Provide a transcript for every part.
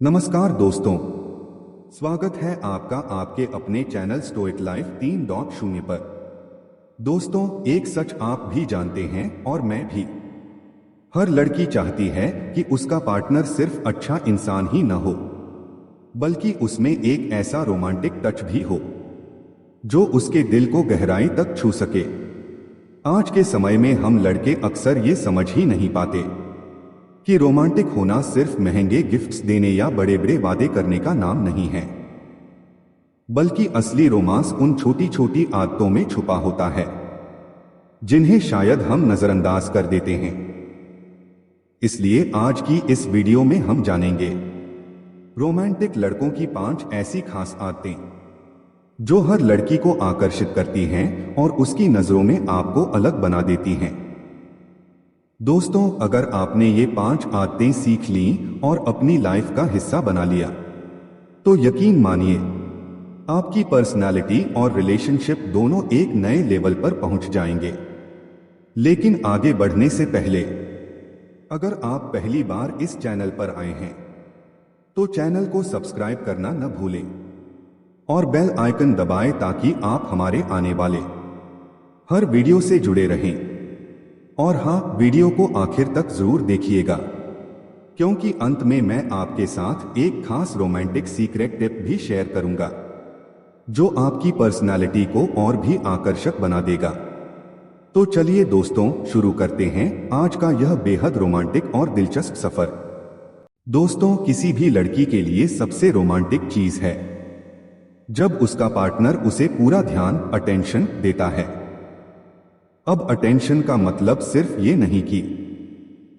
नमस्कार दोस्तों, स्वागत है आपका आपके अपने चैनल स्टोइक लाइफ 3.0 पर। दोस्तों, एक सच आप भी जानते हैं और मैं भी। हर लड़की चाहती है कि उसका पार्टनर सिर्फ अच्छा इंसान ही न हो, बल्कि उसमें एक ऐसा रोमांटिक टच भी हो जो उसके दिल को गहराई तक छू सके। आज के समय में हम लड़के अक्सर ये समझ ही नहीं पाते कि रोमांटिक होना सिर्फ महंगे गिफ्ट्स देने या बड़े बड़े वादे करने का नाम नहीं है, बल्कि असली रोमांस उन छोटी छोटी आदतों में छुपा होता है जिन्हें शायद हम नजरअंदाज कर देते हैं। इसलिए आज की इस वीडियो में हम जानेंगे रोमांटिक लड़कों की 5 ऐसी खास आदतें जो हर लड़की को आकर्षित करती हैं और उसकी नजरों में आपको अलग बना देती हैं। दोस्तों, अगर आपने ये 5 आदतें सीख ली और अपनी लाइफ का हिस्सा बना लिया, तो यकीन मानिए आपकी पर्सनालिटी और रिलेशनशिप दोनों एक नए लेवल पर पहुंच जाएंगे। लेकिन आगे बढ़ने से पहले, अगर आप पहली बार इस चैनल पर आए हैं तो चैनल को सब्सक्राइब करना न भूलें और बेल आइकन दबाएं ताकि आप हमारे आने वाले हर वीडियो से जुड़े रहें। और हाँ, वीडियो को आखिर तक जरूर देखिएगा, क्योंकि अंत में मैं आपके साथ एक खास रोमांटिक सीक्रेट टिप भी शेयर करूंगा जो आपकी पर्सनालिटी को और भी आकर्षक बना देगा। तो चलिए दोस्तों, शुरू करते हैं आज का यह बेहद रोमांटिक और दिलचस्प सफर। दोस्तों, किसी भी लड़की के लिए सबसे रोमांटिक चीज है जब उसका पार्टनर उसे पूरा ध्यान, अटेंशन देता है। अब अटेंशन का मतलब सिर्फ ये नहीं कि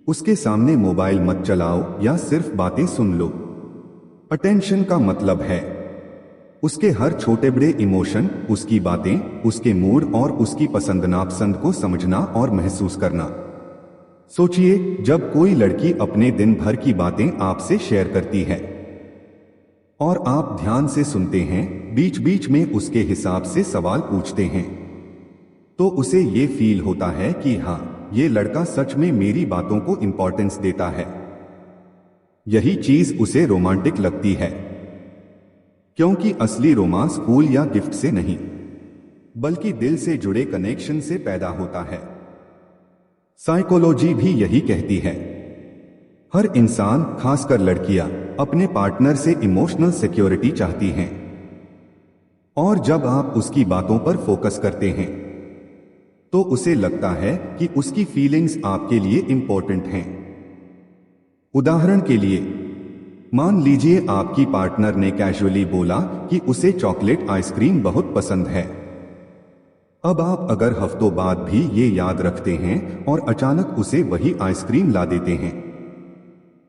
उसके सामने मोबाइल मत चलाओ या सिर्फ बातें सुन लो। अटेंशन का मतलब है उसके हर छोटे बड़े इमोशन, उसकी बातें, उसके मूड और उसकी पसंद नापसंद को समझना और महसूस करना। सोचिए, जब कोई लड़की अपने दिन भर की बातें आपसे शेयर करती है और आप ध्यान से सुनते हैं, बीच बीच में उसके हिसाब से सवाल पूछते हैं, तो उसे ये फील होता है कि हाँ, ये लड़का सच में मेरी बातों को इंपॉर्टेंस देता है। यही चीज उसे रोमांटिक लगती है, क्योंकि असली रोमांस फूल या गिफ्ट से नहीं, बल्कि दिल से जुड़े कनेक्शन से पैदा होता है। साइकोलॉजी भी यही कहती है। हर इंसान, खासकर लड़कियां, अपने पार्टनर से इमोशनल सिक्योरिटी चाहती हैं। और जब आप उसकी बातों पर फोकस करते हैं तो उसे लगता है कि उसकी फीलिंग्स आपके लिए इंपॉर्टेंट हैं। उदाहरण के लिए, मान लीजिए आपकी पार्टनर ने कैजुअली बोला कि उसे चॉकलेट आइसक्रीम बहुत पसंद है। अब आप अगर हफ्तों बाद भी ये याद रखते हैं और अचानक उसे वही आइसक्रीम ला देते हैं,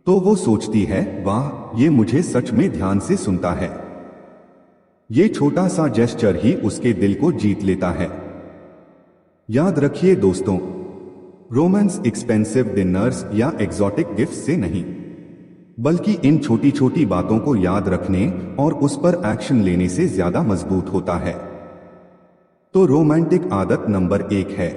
तो वो सोचती है, वाह, ये मुझे सच में ध्यान से सुनता है। ये छोटा सा जेस्चर ही उसके दिल को जीत लेता है। याद रखिए दोस्तों, रोमांस एक्सपेंसिव डिनर्स या एग्जॉटिक गिफ्ट से नहीं, बल्कि इन छोटी छोटी बातों को याद रखने और उस पर एक्शन लेने से ज्यादा मजबूत होता है। तो रोमांटिक आदत नंबर 1 है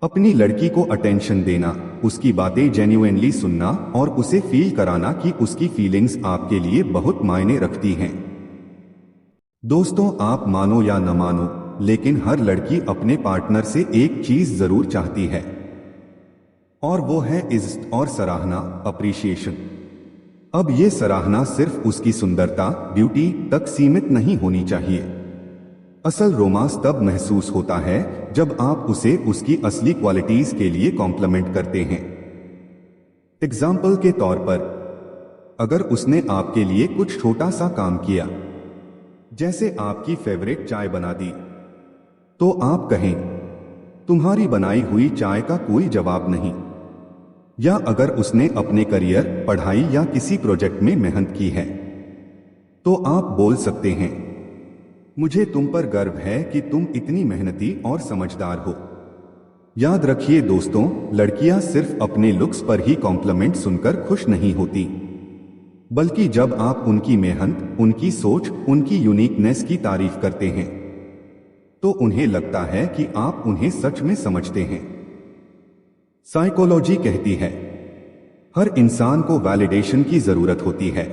अपनी लड़की को अटेंशन देना, उसकी बातें जेन्युइनली सुनना और उसे फील कराना कि उसकी फीलिंग्स आपके लिए बहुत मायने रखती हैं। दोस्तों, आप मानो या न मानो, लेकिन हर लड़की अपने पार्टनर से एक चीज जरूर चाहती है, और वो है इज्जत और सराहना, अप्रिशिएशन। अब ये सराहना सिर्फ उसकी सुंदरता, ब्यूटी तक सीमित नहीं होनी चाहिए। असल रोमांस तब महसूस होता है जब आप उसे उसकी असली क्वालिटीज के लिए कॉम्प्लीमेंट करते हैं। एग्जाम्पल के तौर पर, अगर उसने आपके लिए कुछ छोटा सा काम किया, जैसे आपकी फेवरेट चाय बना दी, तो आप कहें, तुम्हारी बनाई हुई चाय का कोई जवाब नहीं। या अगर उसने अपने करियर, पढ़ाई या किसी प्रोजेक्ट में मेहनत की है, तो आप बोल सकते हैं, मुझे तुम पर गर्व है कि तुम इतनी मेहनती और समझदार हो। याद रखिए दोस्तों, लड़कियां सिर्फ अपने लुक्स पर ही कॉम्प्लीमेंट सुनकर खुश नहीं होती, बल्कि जब आप उनकी मेहनत, उनकी सोच, उनकी यूनिकनेस की तारीफ करते हैं, तो उन्हें लगता है कि आप उन्हें सच में समझते हैं। साइकोलॉजी कहती है, हर इंसान को वैलिडेशन की जरूरत होती है,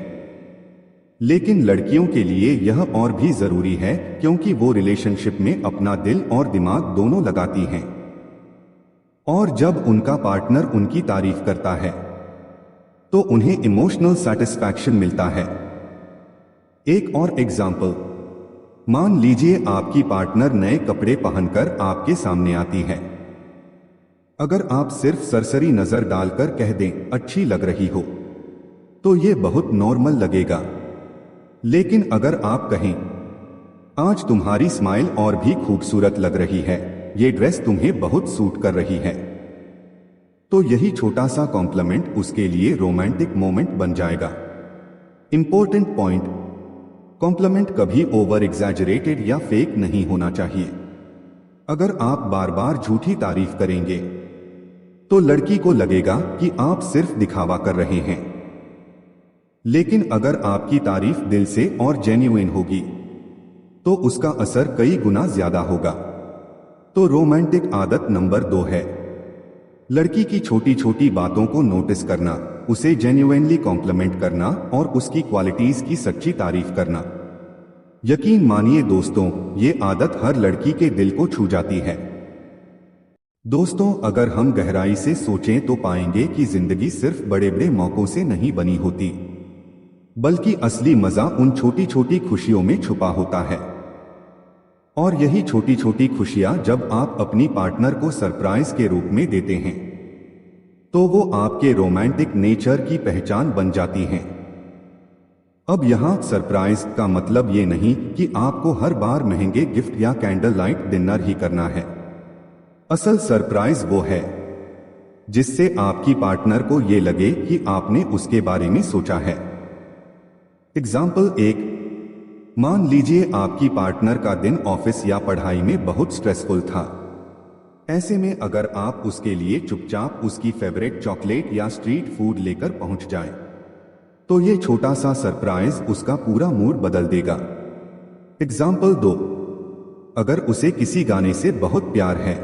लेकिन लड़कियों के लिए यह और भी जरूरी है क्योंकि वो रिलेशनशिप में अपना दिल और दिमाग दोनों लगाती हैं। और जब उनका पार्टनर उनकी तारीफ करता है तो उन्हें इमोशनल सेटिस्फैक्शन मिलता है। एक और एग्जाम्पल, मान लीजिए आपकी पार्टनर नए कपड़े पहनकर आपके सामने आती है। अगर आप सिर्फ सरसरी नजर डालकर कह दें अच्छी लग रही हो तो यह बहुत नॉर्मल लगेगा, लेकिन अगर आप कहें आज तुम्हारी स्माइल और भी खूबसूरत लग रही है, ये ड्रेस तुम्हें बहुत सूट कर रही है, तो यही छोटा सा कॉम्प्लीमेंट उसके लिए रोमांटिक मोमेंट बन जाएगा। इंपॉर्टेंट पॉइंट, कॉम्प्लीमेंट कभी ओवर एग्जैजरेटेड या फेक नहीं होना चाहिए। अगर आप बार बार झूठी तारीफ करेंगे तो लड़की को लगेगा कि आप सिर्फ दिखावा कर रहे हैं, लेकिन अगर आपकी तारीफ दिल से और जेन्युइन होगी तो उसका असर कई गुना ज्यादा होगा। तो रोमांटिक आदत नंबर 2 है लड़की की छोटी छोटी बातों को नोटिस करना, उसे जेन्युइनली कॉम्प्लीमेंट करना और उसकी क्वालिटीज की सच्ची तारीफ करना। यकीन मानिए दोस्तों, ये आदत हर लड़की के दिल को छू जाती है। दोस्तों, अगर हम गहराई से सोचें तो पाएंगे कि जिंदगी सिर्फ बड़े बड़े मौकों से नहीं बनी होती, बल्कि असली मजा उन छोटी छोटी खुशियों में छुपा होता है। और यही छोटी छोटी खुशियां जब आप अपनी पार्टनर को सरप्राइज के रूप में देते हैं तो वो आपके रोमांटिक नेचर की पहचान बन जाती हैं। अब यहां सरप्राइज का मतलब ये नहीं कि आपको हर बार महंगे गिफ्ट या कैंडल लाइट डिनर ही करना है। असल सरप्राइज वो है जिससे आपकी पार्टनर को ये लगे कि आपने उसके बारे में सोचा है। एग्जाम्पल 1, मान लीजिए आपकी पार्टनर का दिन ऑफिस या पढ़ाई में बहुत स्ट्रेसफुल था। ऐसे में अगर आप उसके लिए चुपचाप उसकी फेवरेट चॉकलेट या स्ट्रीट फूड लेकर पहुंच जाएं, तो ये छोटा सा सरप्राइज उसका पूरा मूड बदल देगा। एग्जाम्पल 2, अगर उसे किसी गाने से बहुत प्यार है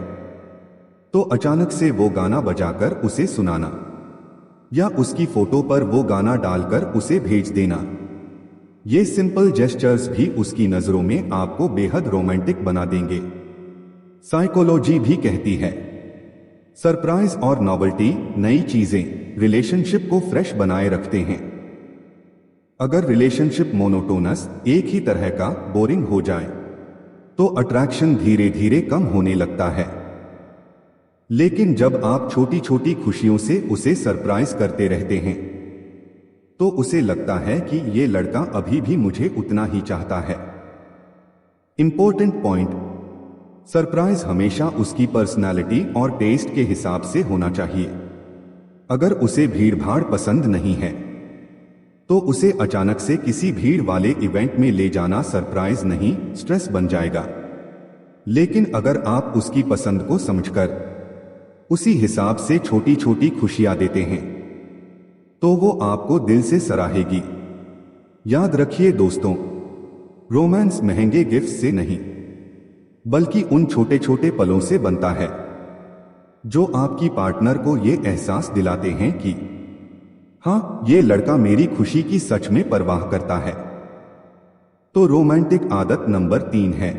तो अचानक से वो गाना बजाकर उसे सुनाना या उसकी फोटो पर वो गाना डालकर उसे भेज देना। ये सिंपल जेस्चर्स भी उसकी नजरों में आपको बेहद रोमांटिक बना देंगे। साइकोलॉजी भी कहती है सरप्राइज और नॉवेल्टी, नई चीजें रिलेशनशिप को फ्रेश बनाए रखते हैं। अगर रिलेशनशिप मोनोटोनस, एक ही तरह का, बोरिंग हो जाए तो अट्रैक्शन धीरे धीरे कम होने लगता है। लेकिन जब आप छोटी छोटी खुशियों से उसे सरप्राइज करते रहते हैं तो उसे लगता है कि ये लड़का अभी भी मुझे उतना ही चाहता है। इंपॉर्टेंट पॉइंट, सरप्राइज हमेशा उसकी पर्सनालिटी और टेस्ट के हिसाब से होना चाहिए। अगर उसे भीड़-भाड़ पसंद नहीं है तो उसे अचानक से किसी भीड़ वाले इवेंट में ले जाना सरप्राइज नहीं, स्ट्रेस बन जाएगा। लेकिन अगर आप उसकी पसंद को समझकर उसी हिसाब से छोटी छोटी खुशियां देते हैं तो वो आपको दिल से सराहेगी। याद रखिए दोस्तों, रोमांस महंगे गिफ्ट से नहीं बल्कि उन छोटे छोटे पलों से बनता है जो आपकी पार्टनर को ये एहसास दिलाते हैं कि हाँ, ये लड़का मेरी खुशी की सच में परवाह करता है। तो रोमांटिक आदत नंबर 3 है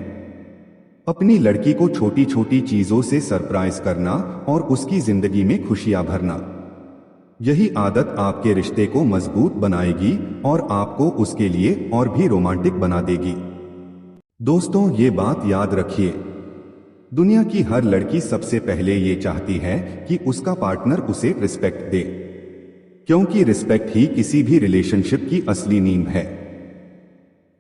अपनी लड़की को छोटी छोटी चीजों से सरप्राइज करना और उसकी जिंदगी में खुशियां भरना। यही आदत आपके रिश्ते को मजबूत बनाएगी और आपको उसके लिए और भी रोमांटिक बना देगी। दोस्तों, ये बात याद रखिए, दुनिया की हर लड़की सबसे पहले ये चाहती है कि उसका पार्टनर उसे रिस्पेक्ट दे, क्योंकि रिस्पेक्ट ही किसी भी रिलेशनशिप की असली नींव है।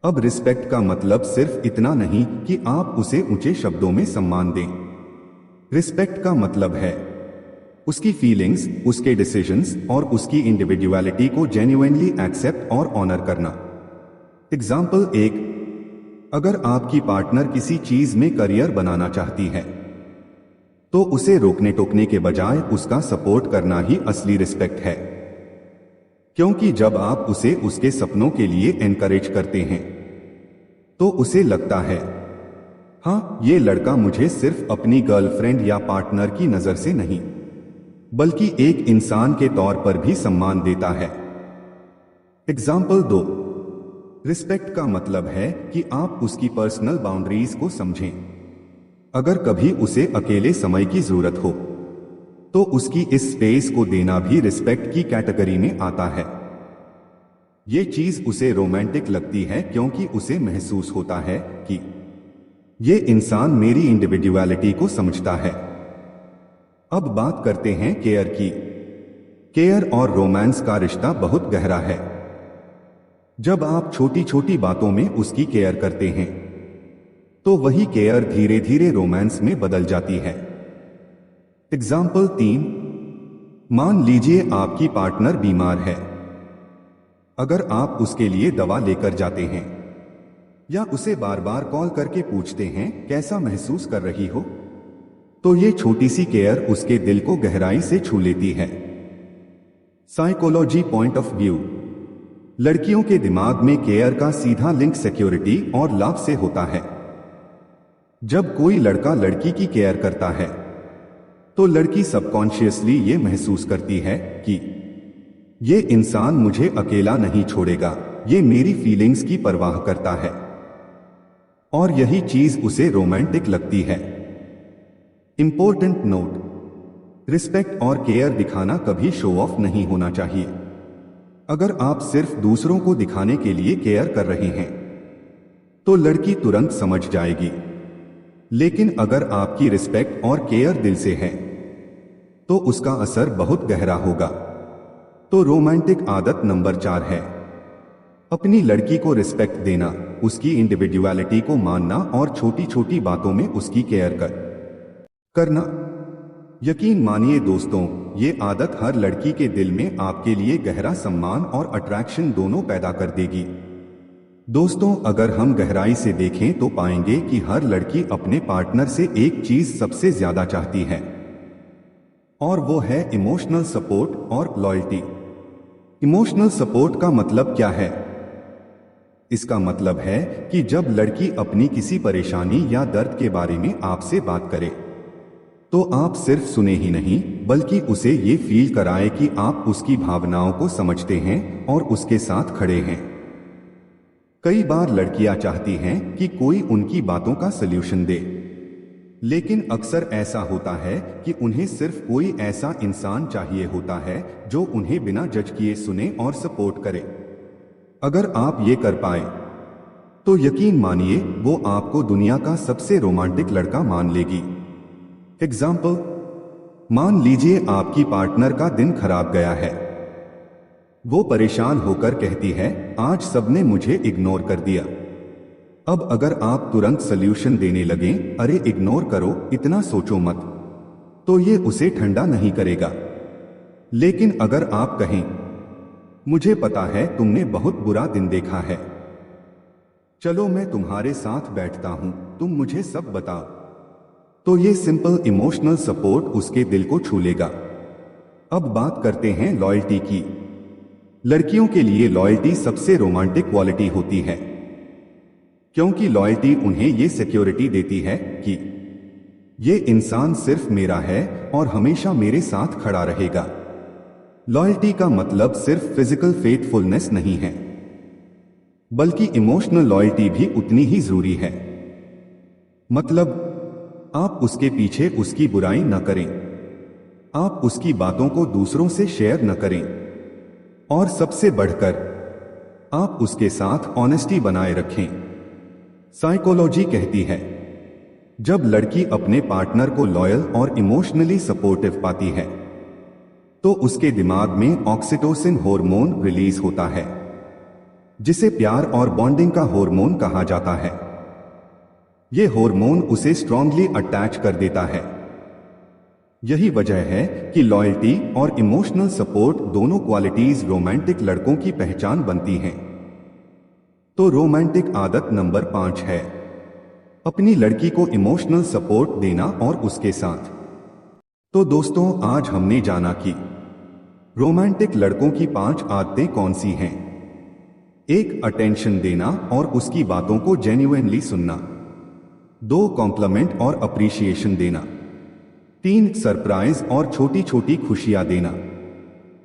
अब रिस्पेक्ट का मतलब सिर्फ इतना नहीं कि आप उसे ऊंचे शब्दों में सम्मान दें। रिस्पेक्ट का मतलब है उसकी फीलिंग्स, उसके डिसीजंस और उसकी इंडिविजुअलिटी को जेन्युइनली एक्सेप्ट और ऑनर करना। एग्जाम्पल 1, अगर आपकी पार्टनर किसी चीज में करियर बनाना चाहती है तो उसे रोकने टोकने के बजाय उसका सपोर्ट करना ही असली रिस्पेक्ट है। क्योंकि जब आप उसे उसके सपनों के लिए एनकरेज करते हैं तो उसे लगता है हाँ, ये लड़का मुझे सिर्फ अपनी गर्लफ्रेंड या पार्टनर की नजर से नहीं बल्कि एक इंसान के तौर पर भी सम्मान देता है। एग्जाम्पल 2। रिस्पेक्ट का मतलब है कि आप उसकी पर्सनल बाउंड्रीज को समझें। अगर कभी उसे अकेले समय की जरूरत हो तो उसकी इस स्पेस को देना भी रिस्पेक्ट की कैटेगरी में आता है। ये चीज उसे रोमांटिक लगती है क्योंकि उसे महसूस होता है कि ये इंसान मेरी इंडिविजुअलिटी को समझता है। अब बात करते हैं केयर की। केयर और रोमांस का रिश्ता बहुत गहरा है। जब आप छोटी छोटी बातों में उसकी केयर करते हैं तो वही केयर धीरे धीरे रोमांस में बदल जाती है। एग्जाम्पल 3। मान लीजिए आपकी पार्टनर बीमार है। अगर आप उसके लिए दवा लेकर जाते हैं या उसे बार बार कॉल करके पूछते हैं कैसा महसूस कर रही हो, तो ये छोटी सी केयर उसके दिल को गहराई से छू लेती है। Psychology point of view. लड़कियों के दिमाग में केयर का सीधा लिंक सिक्योरिटी और लव से होता है। जब कोई लड़का लड़की की केयर करता है तो लड़की सबकॉन्शियसली ये महसूस करती है कि ये इंसान मुझे अकेला नहीं छोड़ेगा, ये मेरी फीलिंग्स की परवाह करता है। और यही चीज उसे रोमांटिक लगती है। इंपॉर्टेंट नोट, रिस्पेक्ट और केयर दिखाना कभी शो ऑफ नहीं होना चाहिए। अगर आप सिर्फ दूसरों को दिखाने के लिए केयर कर रहे हैं तो लड़की तुरंत समझ जाएगी। लेकिन अगर आपकी रिस्पेक्ट और केयर दिल से है तो उसका असर बहुत गहरा होगा। तो रोमांटिक आदत नंबर 4 है अपनी लड़की को रिस्पेक्ट देना, उसकी इंडिविजुअलिटी को मानना और छोटी छोटी बातों में उसकी केयर करना। यकीन मानिए दोस्तों, ये आदत हर लड़की के दिल में आपके लिए गहरा सम्मान और अट्रैक्शन दोनों पैदा कर देगी। दोस्तों, अगर हम गहराई से देखें तो पाएंगे कि हर लड़की अपने पार्टनर से एक चीज सबसे ज्यादा चाहती है और वो है इमोशनल सपोर्ट और लॉयल्टी। इमोशनल सपोर्ट का मतलब क्या है? इसका मतलब है कि जब लड़की अपनी किसी परेशानी या दर्द के बारे में आपसे बात करे तो आप सिर्फ सुने ही नहीं बल्कि उसे ये फील कराए कि आप उसकी भावनाओं को समझते हैं और उसके साथ खड़े हैं। कई बार लड़कियां चाहती हैं कि कोई उनकी बातों का सल्यूशन दे, लेकिन अक्सर ऐसा होता है कि उन्हें सिर्फ कोई ऐसा इंसान चाहिए होता है जो उन्हें बिना जज किए सुने और सपोर्ट करे। अगर आप ये कर पाए तो यकीन मानिए वो आपको दुनिया का सबसे रोमांटिक लड़का मान लेगी। एग्जाम्पल, मान लीजिए आपकी पार्टनर का दिन खराब गया है। वो परेशान होकर कहती है, आज सबने मुझे इग्नोर कर दिया। अब अगर आप तुरंत सल्यूशन देने लगें, अरे इग्नोर करो, इतना सोचो मत, तो ये उसे ठंडा नहीं करेगा। लेकिन अगर आप कहें, मुझे पता है तुमने बहुत बुरा दिन देखा है, चलो मैं तुम्हारे साथ बैठता हूं, तुम मुझे सब बताओ, तो ये सिंपल इमोशनल सपोर्ट उसके दिल को छू लेगा। अब बात करते हैं लॉयल्टी की। लड़कियों के लिए लॉयल्टी सबसे रोमांटिक क्वालिटी होती है क्योंकि लॉयल्टी उन्हें ये सिक्योरिटी देती है कि ये इंसान सिर्फ मेरा है और हमेशा मेरे साथ खड़ा रहेगा। लॉयल्टी का मतलब सिर्फ फिजिकल फेथफुलनेस नहीं है बल्कि इमोशनल लॉयल्टी भी उतनी ही जरूरी है। मतलब आप उसके पीछे उसकी बुराई न करें, आप उसकी बातों को दूसरों से शेयर न करें और सबसे बढ़कर आप उसके साथ ऑनेस्टी बनाए रखें। साइकोलॉजी कहती है जब लड़की अपने पार्टनर को लॉयल और इमोशनली सपोर्टिव पाती है तो उसके दिमाग में ऑक्सीटोसिन हार्मोन रिलीज होता है जिसे प्यार और बॉन्डिंग का हार्मोन कहा जाता है। यह हार्मोन उसे स्ट्रांगली अटैच कर देता है। यही वजह है कि लॉयल्टी और इमोशनल सपोर्ट दोनों क्वालिटीज रोमांटिक लड़कों की पहचान बनती हैं। तो रोमांटिक आदत नंबर 5 है अपनी लड़की को इमोशनल सपोर्ट देना और उसके साथ। तो दोस्तों, आज हमने जाना कि रोमांटिक लड़कों की 5 आदतें कौन सी हैं। 1. अटेंशन देना और उसकी बातों को जेन्युइनली सुनना। 2. कॉम्प्लीमेंट और अप्रिशिएशन देना। 3 सरप्राइज और छोटी छोटी खुशियां देना।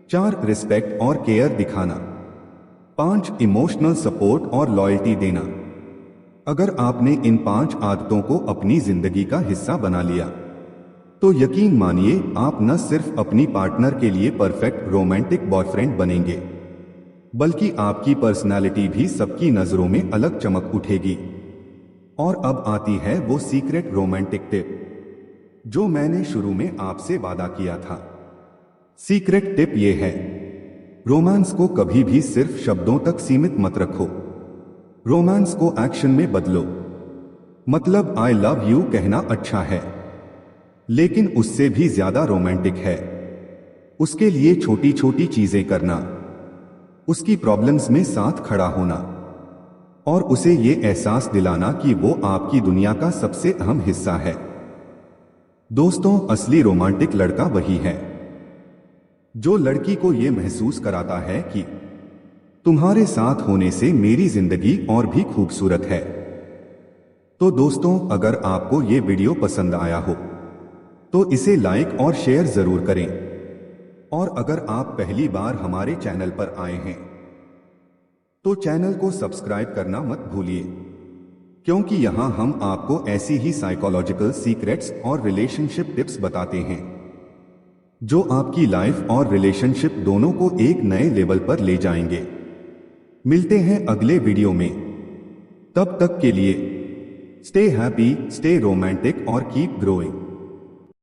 4 रिस्पेक्ट और केयर दिखाना। 5 इमोशनल सपोर्ट और लॉयल्टी देना। अगर आपने इन 5 आदतों को अपनी जिंदगी का हिस्सा बना लिया तो यकीन मानिए आप न सिर्फ अपनी पार्टनर के लिए परफेक्ट रोमांटिक बॉयफ्रेंड बनेंगे, बल्कि आपकी पर्सनालिटी भी सबकी नजरों में अलग चमक उठेगी। और अब आती है वो सीक्रेट रोमांटिक टिप जो मैंने शुरू में आपसे वादा किया था। सीक्रेट टिप ये है, रोमांस को कभी भी सिर्फ शब्दों तक सीमित मत रखो, रोमांस को एक्शन में बदलो। मतलब आई लव यू कहना अच्छा है, लेकिन उससे भी ज्यादा रोमांटिक है उसके लिए छोटी छोटी चीजें करना, उसकी प्रॉब्लम्स में साथ खड़ा होना और उसे ये एहसास दिलाना कि वो आपकी दुनिया का सबसे अहम हिस्सा है। दोस्तों, असली रोमांटिक लड़का वही है जो लड़की को ये महसूस कराता है कि तुम्हारे साथ होने से मेरी जिंदगी और भी खूबसूरत है। तो दोस्तों, अगर आपको ये वीडियो पसंद आया हो तो इसे लाइक और शेयर जरूर करें। और अगर आप पहली बार हमारे चैनल पर आए हैं तो चैनल को सब्सक्राइब करना मत भूलिए, क्योंकि यहां हम आपको ऐसी ही साइकोलॉजिकल सीक्रेट्स और रिलेशनशिप टिप्स बताते हैं जो आपकी लाइफ और रिलेशनशिप दोनों को एक नए लेवल पर ले जाएंगे। मिलते हैं अगले वीडियो में, तब तक के लिए स्टे हैप्पी, स्टे रोमांटिक और कीप ग्रोइंग।